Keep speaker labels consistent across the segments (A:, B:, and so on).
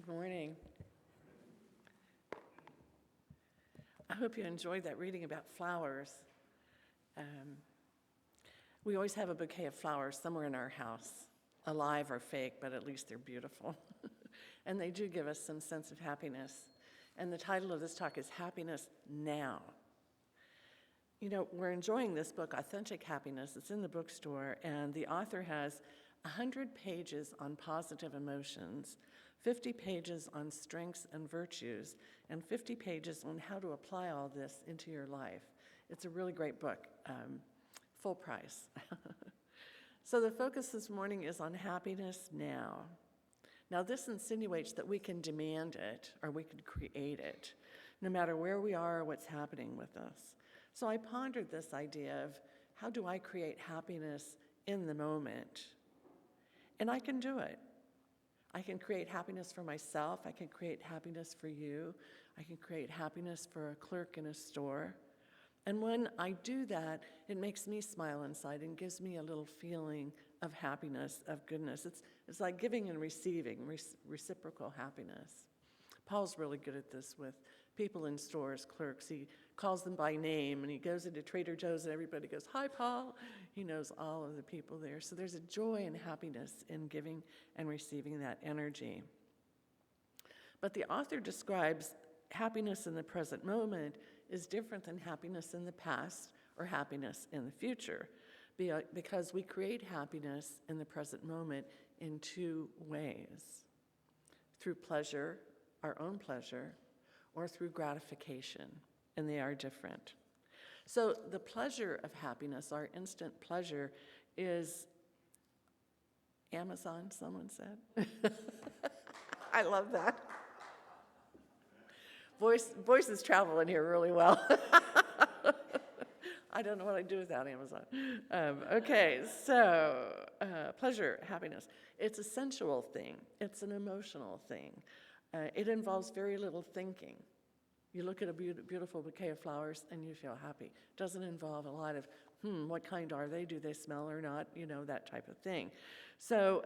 A: Good morning. I hope you enjoyed that reading about flowers. We always have a bouquet of flowers somewhere in our house, alive or fake, but at least they're beautiful. And they do give us some sense of happiness. And the title of this talk is Happiness Now. You know, we're enjoying this book, Authentic Happiness. It's in the bookstore, and the author has 100 pages on positive emotions, 50 pages on strengths and virtues, and 50 pages on how to apply all this into your life. It's a really great book, full price. So the focus this morning is on happiness now. Now, this insinuates that we can demand it or we can create it, no matter where we are or what's happening with us. So I pondered this idea of how do I create happiness in the moment? And I can do it. I can create happiness for myself. I can create happiness for you. I can create happiness for a clerk in a store. And when I do that, it makes me smile inside and gives me a little feeling of happiness, of goodness. It's like giving and receiving, reciprocal happiness. Paul's really good at this with people in stores, clerks. He calls them by name, and he goes into Trader Joe's, and everybody goes, "Hi, Paul." He knows all of the people there. So there's a joy and happiness in giving and receiving that energy. But the author describes happiness in the present moment is different than happiness in the past or happiness in the future, because we create happiness in the present moment in two ways: through pleasure, our own pleasure, or through gratification, and they are different. So the pleasure of happiness, our instant pleasure, is Amazon, someone said. I love that. Voices travel in here really well. I don't know what I'd do without Amazon. Pleasure, happiness. It's a sensual thing. It's an emotional thing. It involves very little thinking. You look at a beautiful bouquet of flowers and you feel happy. It doesn't involve a lot of, what kind are they? Do they smell or not? You know, that type of thing. So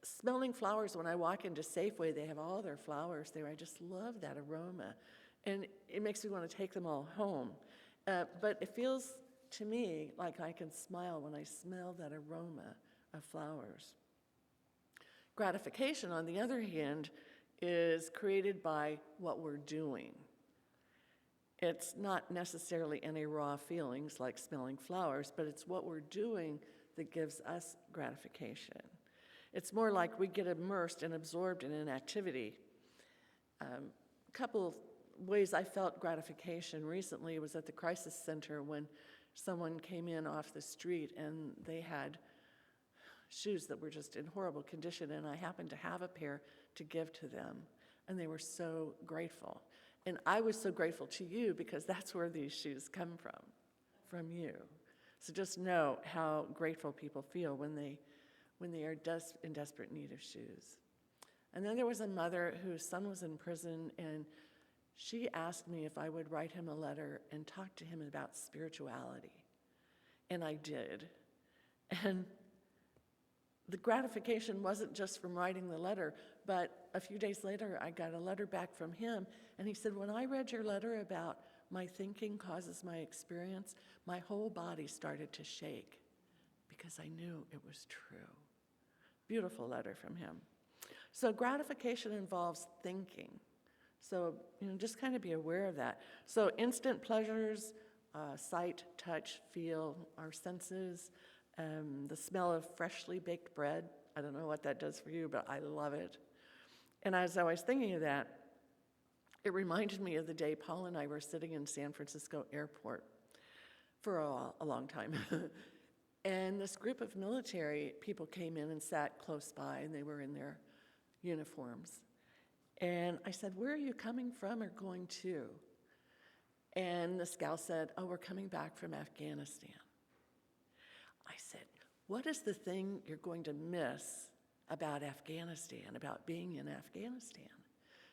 A: smelling flowers, when I walk into Safeway, they have all their flowers there. I just love that aroma. And it makes me want to take them all home. But it feels to me like I can smile when I smell that aroma of flowers. Gratification, on the other hand, is created by what we're doing. It's not necessarily any raw feelings like smelling flowers, but it's what we're doing that gives us gratification. It's more like we get immersed and absorbed in an activity. A couple of ways I felt gratification recently was at the crisis center when someone came in off the street and they had shoes that were just in horrible condition, and I happened to have a pair to give to them, and they were so grateful. And I was so grateful to you because that's where these shoes come from you. So just know how grateful people feel when they are in desperate need of shoes. And then there was a mother whose son was in prison, and she asked me if I would write him a letter and talk to him about spirituality. And I did. And the gratification wasn't just from writing the letter, but a few days later, I got a letter back from him, and he said, "When I read your letter about my thinking causes my experience, my whole body started to shake because I knew it was true." Beautiful letter from him. So gratification involves thinking. So, just kind of be aware of that. So instant pleasures, sight, touch, feel, our senses, the smell of freshly baked bread. I don't know what that does for you, but I love it. And as I was thinking of that, it reminded me of the day Paul and I were sitting in San Francisco airport for a long time. And this group of military people came in and sat close by, and they were in their uniforms. And I said, "Where are you coming from or going to?" And this gal said, "Oh, we're coming back from Afghanistan." I said, "What is the thing you're going to miss about Afghanistan, about being in Afghanistan?"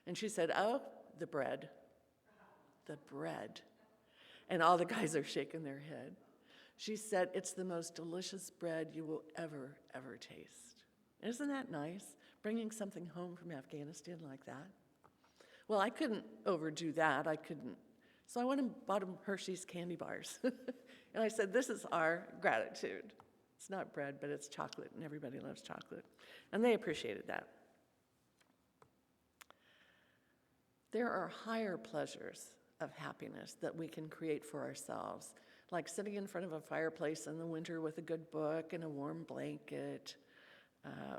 A: And she said, "Oh, the bread. The bread." And all the guys are shaking their head. She said, "It's the most delicious bread you will ever taste." Isn't that nice, bringing something home from Afghanistan like that? Well, I couldn't overdo that. I couldn't. So I went and bought them Hershey's candy bars. And I said, this is our gratitude. It's not bread, but it's chocolate, and everybody loves chocolate. And they appreciated that. There are higher pleasures of happiness that we can create for ourselves, like sitting in front of a fireplace in the winter with a good book and a warm blanket,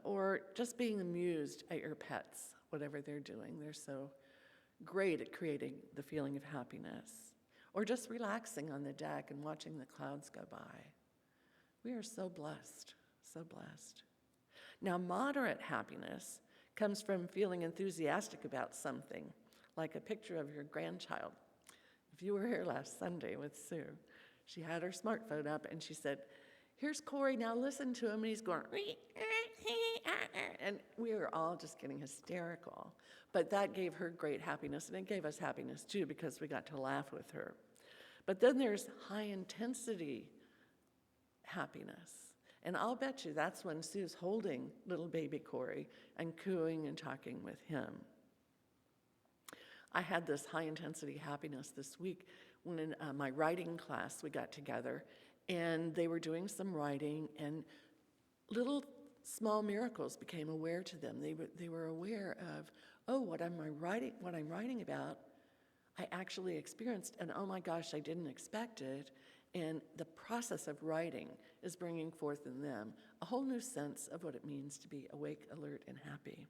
A: or just being amused at your pets, whatever they're doing. They're so great at creating the feeling of happiness. Or just relaxing on the deck and watching the clouds go by. We are so blessed, so blessed. Now, moderate happiness comes from feeling enthusiastic about something, like a picture of your grandchild. If you were here last Sunday with Sue, she had her smartphone up and she said, here's Corey, now listen to him, and he's going, and we were all just getting hysterical. But that gave her great happiness, and it gave us happiness too, because we got to laugh with her. But then there's high intensity happiness. And I'll bet you that's when Sue's holding little baby Corey and cooing and talking with him. I had this high intensity happiness this week when in my writing class we got together, and they were doing some writing, and little small miracles became aware to them. They were aware of, oh, what I'm writing about, I actually experienced, and oh my gosh, I didn't expect it. And the process of writing is bringing forth in them a whole new sense of what it means to be awake, alert, and happy.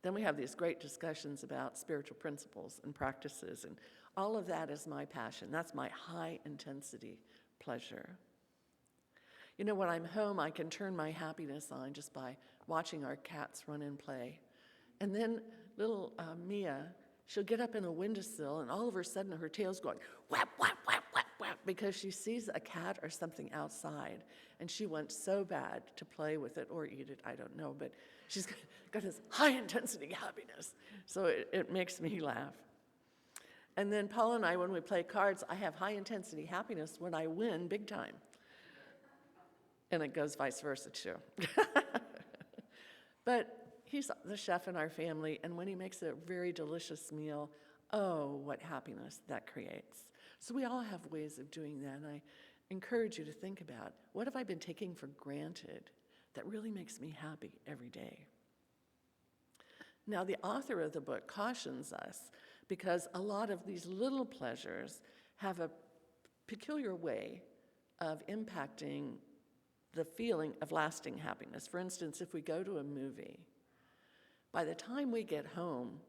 A: Then we have these great discussions about spiritual principles and practices, and all of that is my passion. That's my high intensity pleasure. You know, when I'm home, I can turn my happiness on just by watching our cats run and play. And then little Mia, she'll get up in a windowsill, and all of a sudden her tail's going whap, whap, whap, whap, whap, because she sees a cat or something outside, and she wants so bad to play with it or eat it, I don't know, but she's got this high-intensity happiness, so it makes me laugh. And then Paul and I, when we play cards, I have high-intensity happiness when I win big time. And it goes vice versa, too. But he's the chef in our family, and when he makes a very delicious meal, oh, what happiness that creates. So we all have ways of doing that, and I encourage you to think about, what have I been taking for granted that really makes me happy every day? Now, the author of the book cautions us, because a lot of these little pleasures have a peculiar way of impacting the feeling of lasting happiness. For instance, if we go to a movie, by the time we get home,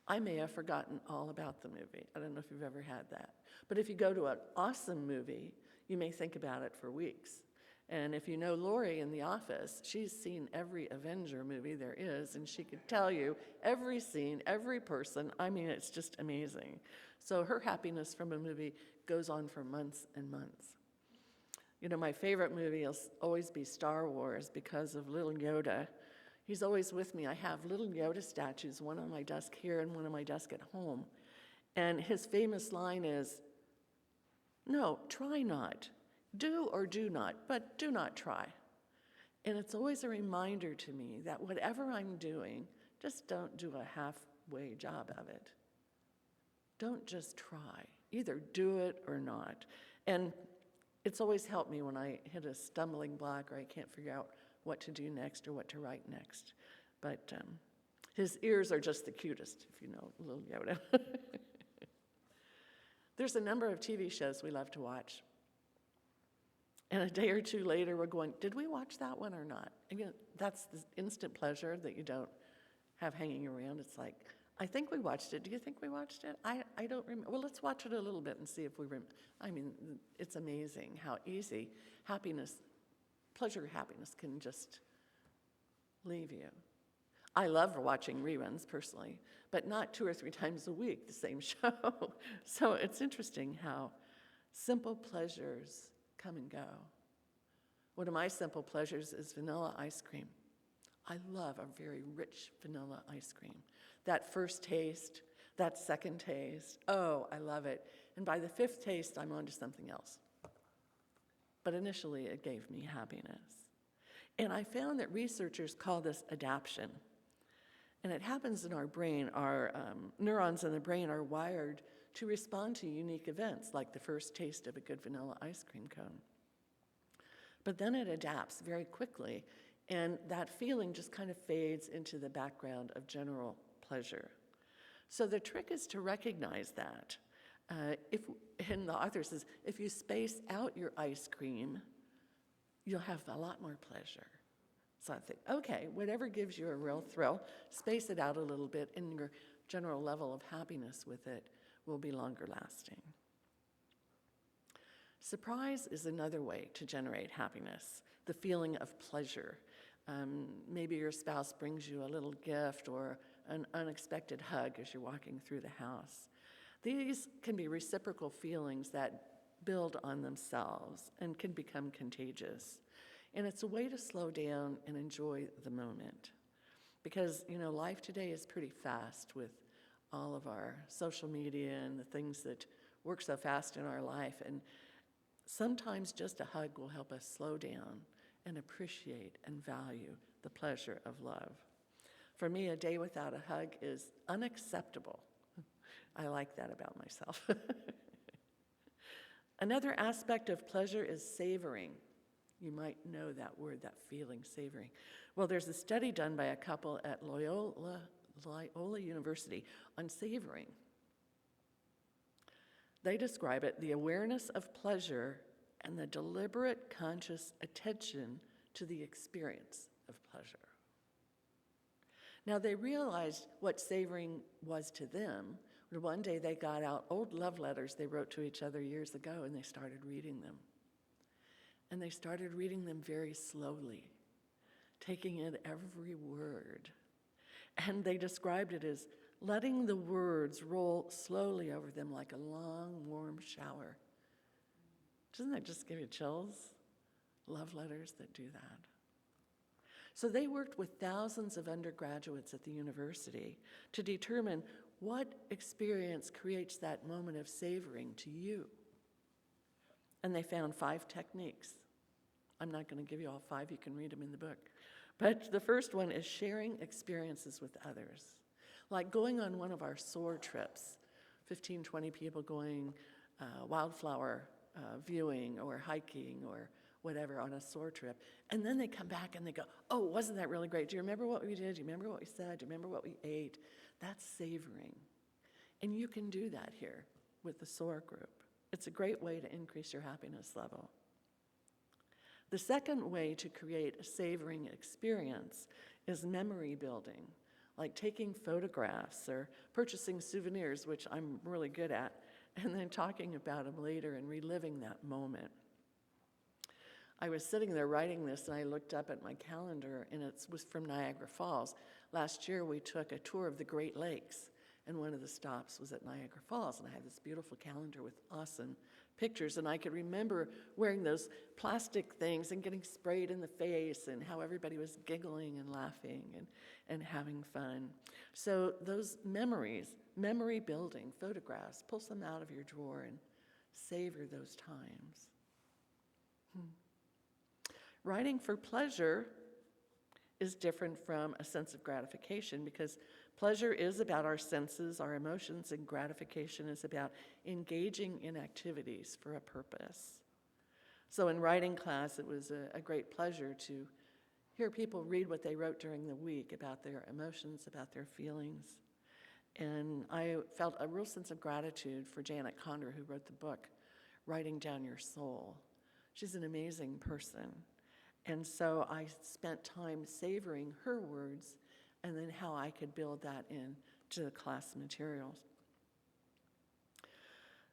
A: I may have forgotten all about the movie. I don't know if you've ever had that. But if you go to an awesome movie, you may think about it for weeks. And if you know Lori in The Office, she's seen every Avenger movie there is, and she could tell you every scene, every person. I mean, it's just amazing. So her happiness from a movie goes on for months and months. You know, my favorite movie will always be Star Wars because of little Yoda. He's always with me. I have little Yoda statues, one on my desk here and one on my desk at home. And his famous line is, no, try not. Do or do not, but do not try. And it's always a reminder to me that whatever I'm doing, just don't do a halfway job of it. Don't just try. Either do it or not. And it's always helped me when I hit a stumbling block or I can't figure out what to do next or what to write next. But his ears are just the cutest, if you know little Yoda. There's a number of TV shows we love to watch. And a day or two later, we're going, did we watch that one or not? Again, that's the instant pleasure that you don't have hanging around. It's like, I think we watched it. Do you think we watched it? I don't remember. Well, let's watch it a little bit and see if we remember. I mean, it's amazing how easy pleasure happiness can just leave you. I love watching reruns personally, but not 2 or 3 times a week, the same show. So it's interesting how simple pleasures come and go. One of my simple pleasures is vanilla ice cream. I love a very rich vanilla ice cream. That first taste, that second taste, oh, I love it. And by the 5th taste, I'm on to something else. But initially, it gave me happiness. And I found that researchers call this adaptation. And it happens in our brain. Our neurons in the brain are wired to respond to unique events, like the first taste of a good vanilla ice cream cone. But then it adapts very quickly, and that feeling just kind of fades into the background of general pleasure. So the trick is to recognize that. And the author says, if you space out your ice cream, you'll have a lot more pleasure. So I think, okay, whatever gives you a real thrill, space it out a little bit, and your general level of happiness with it will be longer lasting. Surprise is another way to generate happiness, the feeling of pleasure. Maybe your spouse brings you a little gift or an unexpected hug as you're walking through the house. These can be reciprocal feelings that build on themselves and can become contagious. And it's a way to slow down and enjoy the moment. Because, life today is pretty fast with all of our social media and the things that work so fast in our life. And sometimes just a hug will help us slow down and appreciate and value the pleasure of love. For me, a day without a hug is unacceptable. I like that about myself. Another aspect of pleasure is savoring. You might know that word, that feeling, savoring. Well, there's a study done by a couple at Loyola University on savoring. They describe it, the awareness of pleasure and the deliberate conscious attention to the experience of pleasure. Now, they realized what savoring was to them when one day they got out old love letters they wrote to each other years ago, and they started reading them. And they started reading them very slowly, taking in every word. And they described it as letting the words roll slowly over them like a long, warm shower. Doesn't that just give you chills? Love letters that do that. So they worked with thousands of undergraduates at the university to determine what experience creates that moment of savoring to you. And they found 5 techniques. I'm not going to give you all 5, you can read them in the book. But the first one is sharing experiences with others. Like going on one of our SOAR trips, 15, 20 people going wildflower viewing or hiking or whatever on a SOAR trip. And then they come back and they go, oh, wasn't that really great? Do you remember what we did? Do you remember what we said? Do you remember what we ate? That's savoring. And you can do that here with the SOAR group. It's a great way to increase your happiness level. The second way to create a savoring experience is memory building, like taking photographs or purchasing souvenirs, which I'm really good at, and then talking about them later and reliving that moment. I was sitting there writing this, and I looked up at my calendar, and it was from Niagara Falls. Last year, we took a tour of the Great Lakes, and one of the stops was at Niagara Falls, and I had this beautiful calendar with awesome pictures, and I could remember wearing those plastic things and getting sprayed in the face, and how everybody was giggling and laughing and having fun. So those memories, memory building, photographs, pull some out of your drawer and savor those times. Writing for pleasure is different from a sense of gratification, because pleasure is about our senses, our emotions, and gratification is about engaging in activities for a purpose. So in writing class, it was a great pleasure to hear people read what they wrote during the week about their emotions, about their feelings. And I felt a real sense of gratitude for Janet Conder, who wrote the book, Writing Down Your Soul. She's an amazing person. And so I spent time savoring her words and then how I could build that into the class materials.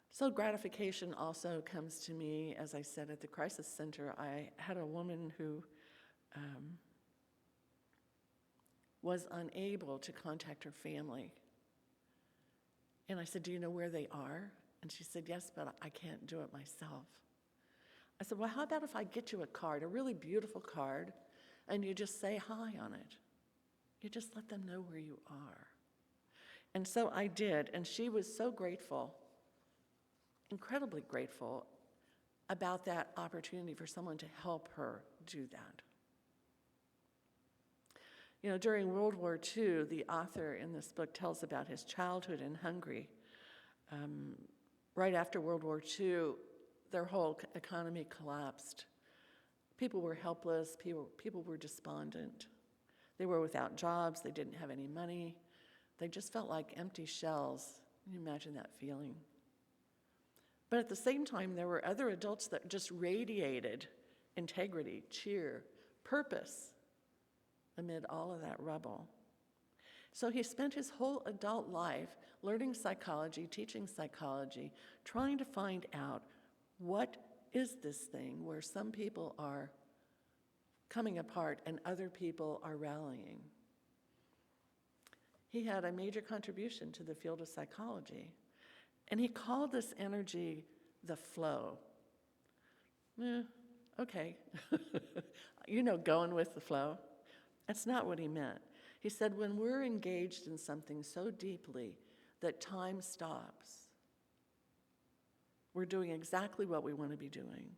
A: So gratification also comes to me, as I said, at the crisis center. I had a woman who was unable to contact her family. And I said, do you know where they are? And she said, yes, but I can't do it myself. I said, well, how about if I get you a card, a really beautiful card, and you just say hi on it? You just let them know where you are. And so I did, and she was so grateful, incredibly grateful, about that opportunity for someone to help her do that. You know, during World War II, the author in this book tells about his childhood in Hungary. Right after World War II, their whole economy collapsed. People were helpless, people were despondent. They were without jobs, they didn't have any money. They just felt like empty shells. Can you imagine that feeling? But at the same time, there were other adults that just radiated integrity, cheer, purpose amid all of that rubble. So he spent his whole adult life learning psychology, teaching psychology, trying to find out what is this thing where some people are coming apart and other people are rallying. He had a major contribution to the field of psychology, and he called this energy the flow. Okay, you know, going with the flow. That's not what he meant. He said when we're engaged in something so deeply that time stops, we're doing exactly what we want to be doing.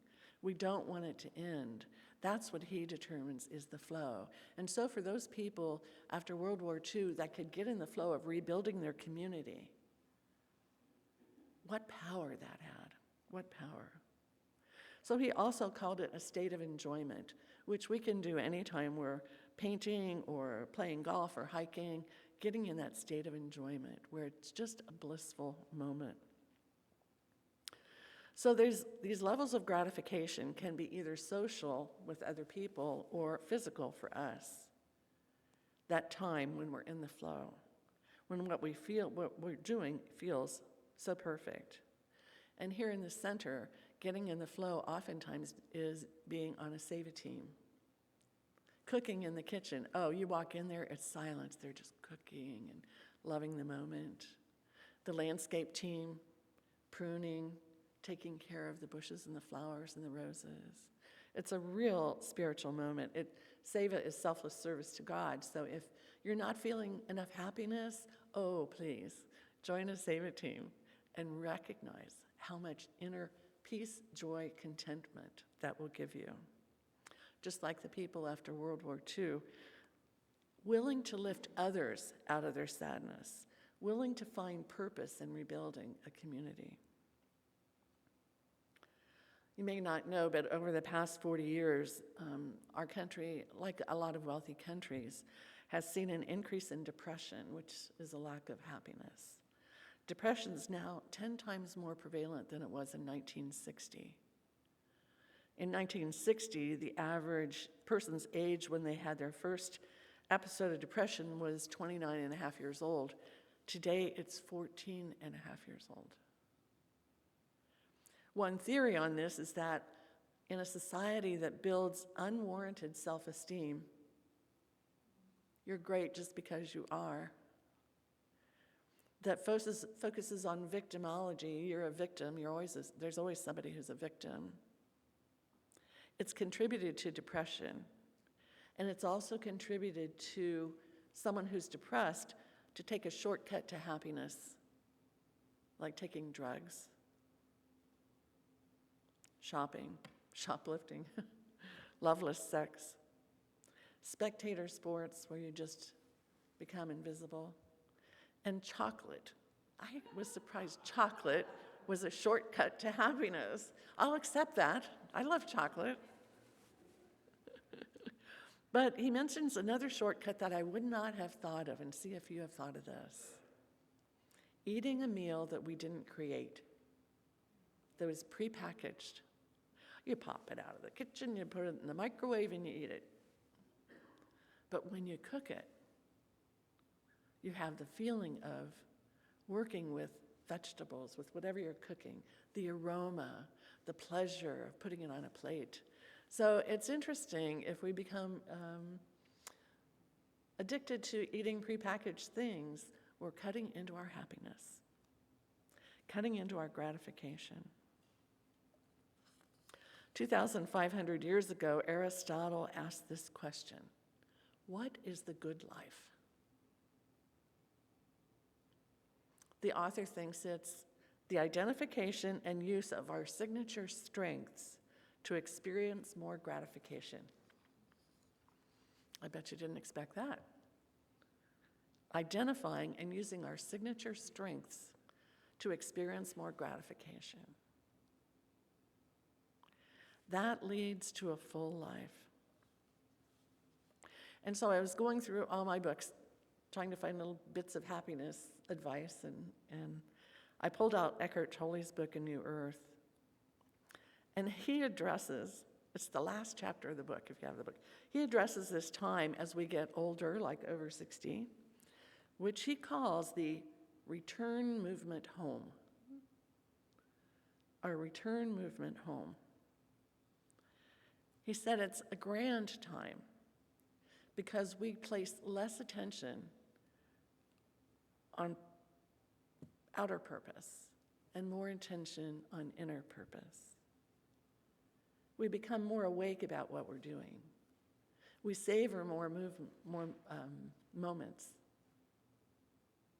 A: We don't want it to end. That's what he determines is the flow. And so for those people after World War II that could get in the flow of rebuilding their community, what power that had, what power. So he also called it a state of enjoyment, which we can do anytime we're painting or playing golf or hiking, getting in that state of enjoyment where it's just a blissful moment. So these levels of gratification can be either social with other people or physical for us. That time when we're in the flow, when what we're doing feels so perfect. And here in the center, getting in the flow oftentimes is being on a Seva team. Cooking in the kitchen. Oh, you walk in there, it's silence. They're just cooking and loving the moment. The landscape team, pruning, taking care of the bushes and the flowers and the roses. It's a real spiritual moment. Seva is selfless service to God. So if you're not feeling enough happiness, oh, please, join a Seva team and recognize how much inner peace, joy, contentment that will give you. Just like the people after World War II, willing to lift others out of their sadness, willing to find purpose in rebuilding a community. You may not know, but over the past 40 years, our country, like a lot of wealthy countries, has seen an increase in depression, which is a lack of happiness. Depression is now 10 times more prevalent than it was in 1960. In 1960, the average person's age when they had their first episode of depression was 29 and a half years old. Today, it's 14 and a half years old. One theory on this is that in a society that builds unwarranted self-esteem, you're great just because you are, that focuses on victimology, you're a victim, there's always somebody who's a victim. It's contributed to depression, and it's also contributed to someone who's depressed to take a shortcut to happiness, like taking drugs, shopping, shoplifting, loveless sex, spectator sports where you just become invisible, and chocolate. I was surprised chocolate was a shortcut to happiness. I'll accept that. I love chocolate. But he mentions another shortcut that I would not have thought of, and see if you have thought of this. Eating a meal that we didn't create, that was prepackaged. You pop it out of the kitchen, you put it in the microwave, and you eat it. But when you cook it, you have the feeling of working with vegetables, with whatever you're cooking, the aroma, the pleasure of putting it on a plate. So it's interesting if we become addicted to eating prepackaged things, we're cutting into our happiness, cutting into our gratification. 2,500 years ago, Aristotle asked this question: what is the good life? The author thinks it's the identification and use of our signature strengths to experience more gratification. I bet you didn't expect that. Identifying and using our signature strengths to experience more gratification. That leads to a full life. And so I was going through all my books, trying to find little bits of happiness advice, and I pulled out Eckhart Tolle's book, A New Earth. And he addresses, it's the last chapter of the book, if you have the book, he addresses this time as we get older, like over 60, which he calls the return movement home. Our return movement home. He said it's a grand time because we place less attention on outer purpose and more attention on inner purpose. We become more awake about what we're doing. We savor more moments.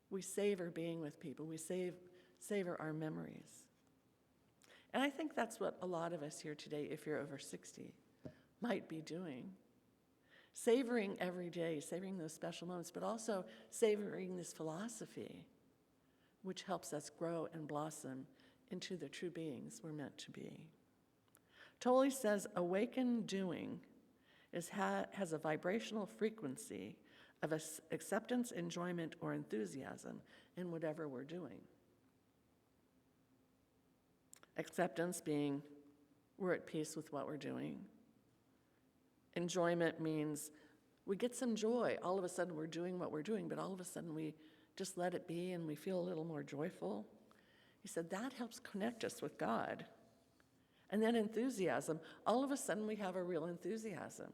A: We savor being with people. We savor our memories. And I think that's what a lot of us here today, if you're over 60, might be doing. Savoring every day, savoring those special moments, but also savoring this philosophy, which helps us grow and blossom into the true beings we're meant to be. Tolle says awakened doing has a vibrational frequency of acceptance, enjoyment, or enthusiasm in whatever we're doing. Acceptance being we're at peace with what we're doing. Enjoyment means we get some joy. All of a sudden we're doing what we're doing, but all of a sudden we just let it be and we feel a little more joyful. He said that helps connect us with God. And then enthusiasm, all of a sudden we have a real enthusiasm.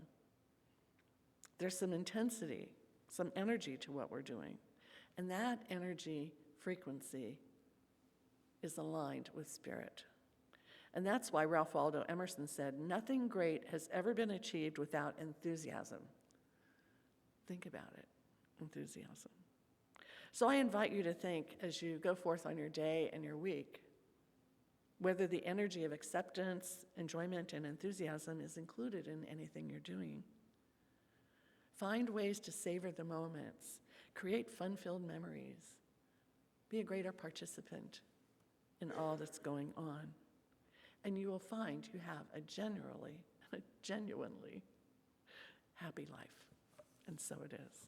A: There's some intensity, some energy to what we're doing. And that energy frequency is aligned with spirit. And that's why Ralph Waldo Emerson said, nothing great has ever been achieved without enthusiasm. Think about it, enthusiasm. So I invite you to think as you go forth on your day and your week, whether the energy of acceptance, enjoyment, and enthusiasm is included in anything you're doing. Find ways to savor the moments, create fun-filled memories, be a greater participant in all that's going on. And you will find you have a genuinely happy life. And so it is.